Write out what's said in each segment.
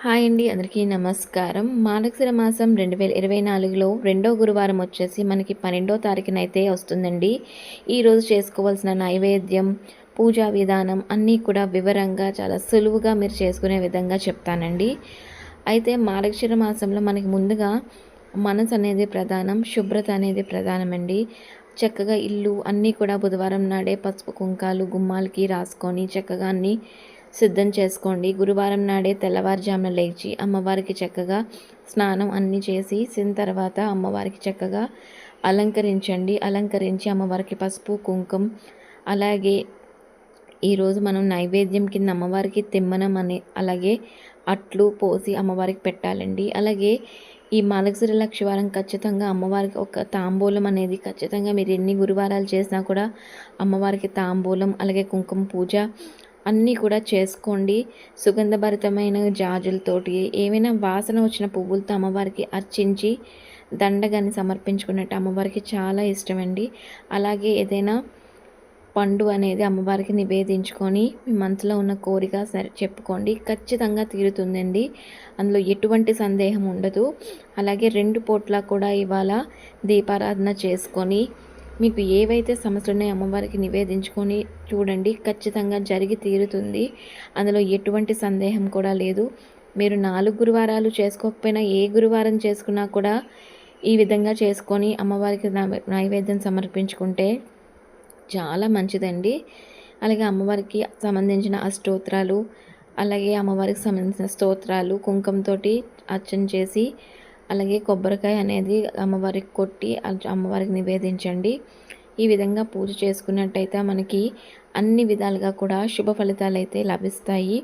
Hi అండి, అందరికీ నమస్కారం. మార్గశిర మాసం 2024లో రెండో గురువారం వచ్చేసి మనకి 12వ తారీఖునైతే వస్తుందండి. ఈరోజు చేసుకోవాల్సిన నైవేద్యం, పూజా విధానం అన్నీ కూడా వివరంగా చాలా సులువుగా మీరు చేసుకునే విధంగా చెప్తానండి. అయితే మార్గశిర మాసంలో మనకి ముందుగా మనసు అనేది ప్రధానం, శుభ్రత అనేది ప్రధానమండి. చక్కగా ఇల్లు అన్నీ కూడా బుధవారం నాడే పసుపు కుంకాలు గుమ్మాలకి రాసుకొని చక్కగా అన్నీ సిద్ధం చేసుకోండి. గురువారం నాడే తెల్లవారుజామున లేచి అమ్మవారికి చక్కగా స్నానం అన్నీ చేసి తర్వాత అమ్మవారికి చక్కగా అలంకరించి అమ్మవారికి పసుపు కుంకుమ అలాగే ఈరోజు మనం నైవేద్యం కింద అమ్మవారికి తిమ్మనం అలాగే అట్లు పోసి అమ్మవారికి పెట్టాలండి. అలాగే ఈ మార్గశిర లక్షవారం ఖచ్చితంగా అమ్మవారికి ఒక తాంబూలం అనేది ఖచ్చితంగా మీరు ఎన్ని గురువారాలు చేసినా కూడా అమ్మవారికి తాంబూలం అలాగే కుంకుమ పూజ అన్నీ కూడా చేసుకోండి. సుగంధభరితమైన జాజులతోటి ఏమైనా వాసన వచ్చిన పువ్వులతో అమ్మవారికి అర్చించి దండగాని సమర్పించుకున్నట్టు అమ్మవారికి చాలా ఇష్టమండి. అలాగే ఏదైనా పండు అనేది అమ్మవారికి నివేదించుకొని మీ మనసులో ఉన్న కోరిక సరే చెప్పుకోండి, ఖచ్చితంగా తీరుతుందండి. అందులో ఎటువంటి సందేహం ఉండదు. అలాగే 2 పూట్ల కూడా ఇవాళ దీపారాధన చేసుకొని మీకు ఏవైతే సమస్యలు ఉన్నాయో అమ్మవారికి నివేదించుకొని చూడండి, ఖచ్చితంగా జరిగి తీరుతుంది. అందులో ఎటువంటి సందేహం కూడా లేదు. మీరు 4 గురువారాలు చేసుకోకపోయినా ఏ గురువారం చేసుకున్నా కూడా ఈ విధంగా చేసుకొని అమ్మవారికి నైవేద్యం సమర్పించుకుంటే చాలా మంచిదండి. అలాగే అమ్మవారికి సంబంధించిన అష్టోత్తరాలు అలాగే అమ్మవారికి సంబంధించిన స్తోత్రాలు కుంకుమతోటి అర్చన చేసి అలాగే కొబ్బరికాయ అనేది అమ్మవారికి కొట్టి అమ్మవారికి నివేదించండి. ఈ విధంగా పూజ చేసుకున్నట్టయితే మనకి అన్ని విధాలుగా కూడా శుభ ఫలితాలు అయితే లభిస్తాయి.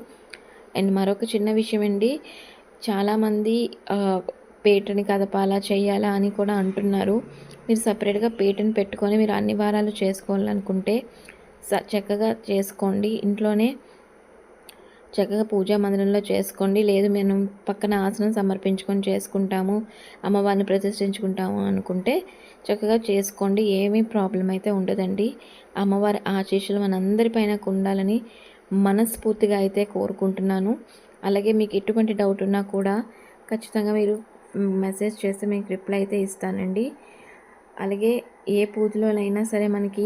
అండ్ మరొక చిన్న విషయం అండి, చాలామంది పీటని కదపాలా చేయాలా అని కూడా అంటున్నారు. మీరు సపరేట్గా పీటను పెట్టుకొని మీరు అన్ని వారాలు చేసుకోవాలనుకుంటే చక్కగా చేసుకోండి. ఇంట్లోనే చక్కగా పూజా మందిరంలో చేసుకోండి. లేదు మేము పక్కన ఆసనం సమర్పించుకొని చేసుకుంటాము, అమ్మవారిని ప్రతిష్ఠించుకుంటాము అనుకుంటే చక్కగా చేసుకోండి. ఏమీ ప్రాబ్లం అయితే ఉండదండి. అమ్మవారి ఆశీస్సులు మనందరిపైన ఉండాలని మనస్ఫూర్తిగా అయితే కోరుకుంటున్నాను. అలాగే మీకు ఎటువంటి డౌట్ ఉన్నా కూడా ఖచ్చితంగా మీరు మెసేజ్ చేస్తే మీకు రిప్లై అయితే ఇస్తానండి. అలాగే ఏ పూజలోనైనా సరే మనకి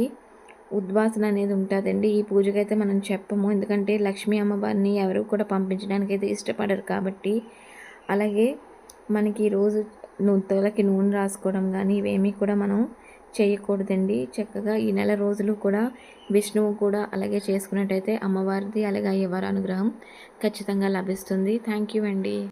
ఉద్వాసన అనేది ఉంటుందండి. ఈ పూజకైతే మనం చెప్పము, ఎందుకంటే లక్ష్మీ అమ్మవారిని ఎవరు కూడా పంపించడానికి అయితే ఇష్టపడరు కాబట్టి. అలాగే మనకి ఈరోజు తలకి నూనె రాసుకోవడం కానీ ఇవేమీ కూడా మనం చేయకూడదండి. చక్కగా ఈ నెల రోజులు కూడా విష్ణువు కూడా అలాగే చేసుకున్నట్టయితే అమ్మవారిది అలాగే అయ్యవారి అనుగ్రహం ఖచ్చితంగా లభిస్తుంది. థ్యాంక్ యూ అండి.